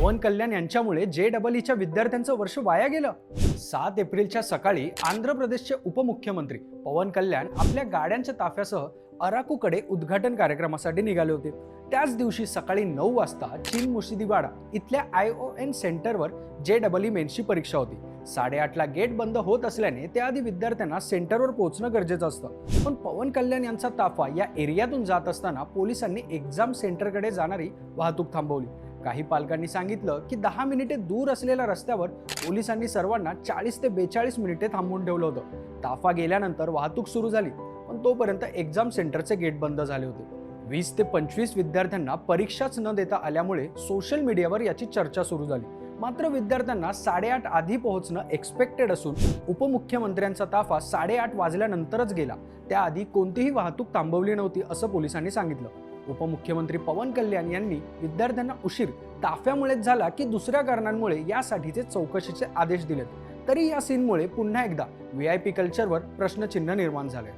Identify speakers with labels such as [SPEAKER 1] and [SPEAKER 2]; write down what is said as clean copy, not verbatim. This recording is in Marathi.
[SPEAKER 1] पवन कल्याण यांच्यामुळे JEEच्या विद्यार्थ्यांचं वर्ष वाया गेलं। 7 एप्रिलच्या सकाळी आंध्र प्रदेशचे उपमुख्यमंत्री पवन कल्याण आपल्या गाड्यांच्या ताफ्यासह अराकूकडे उद्घाटन कार्यक्रमासाठी निघाले होते। त्याच दिवशी सकाळी 9 वाजता चीन मुर्शिदाबाद इथल्या ION सेंटरवर JEE मेन्सची परीक्षा होती। 8:30 ला गेट बंद होत असल्याने त्याआधी विद्यार्थ्यांना सेंटरवर पोहोचणं गरजेचं असतं। पण पवन कल्याण यांचा ताफा या एरियातून जात असताना पोलिसांनी एक्झाम सेंटरकडे जाणारी वाहतूक थांबवली। काही पालकांनी सांगितलं की 10 मिनिटे दूर असलेल्या रस्त्यावर पोलिसांनी सर्वांना 40 ते 42 मिनिटे थांबवून ठेवलं होतं। ताफा गेल्यानंतर वाहतूक सुरू झाली, पण तोपर्यंत एक्झाम सेंटरचे गेट बंद झाले होते। 20 ते 25 विद्यार्थ्यांना परीक्षाच न देता आल्यामुळे सोशल मीडियावर याची चर्चा सुरू झाली। मात्र विद्यार्थ्यांना 8:30 आधी पोहोचणं एक्सपेक्टेड असून उपमुख्यमंत्र्यांचा ताफा 8:30 वाजल्यानंतरच गेला। त्याआधी कोणतीही वाहतूक थांबवली नव्हती असं पोलिसांनी सांगितलं। उपमुख्यमंत्री पवन कल्याण यांनी विद्यार्थ्यांना उशीर ताफ्यामुळेच झाला की दुसऱ्या कारणांमुळे यासाठीचे चौकशीचे आदेश दिलेत। तरी या सीनमुळे पुन्हा एकदा VIP कल्चरवर प्रश्नचिन्ह निर्माण झाले।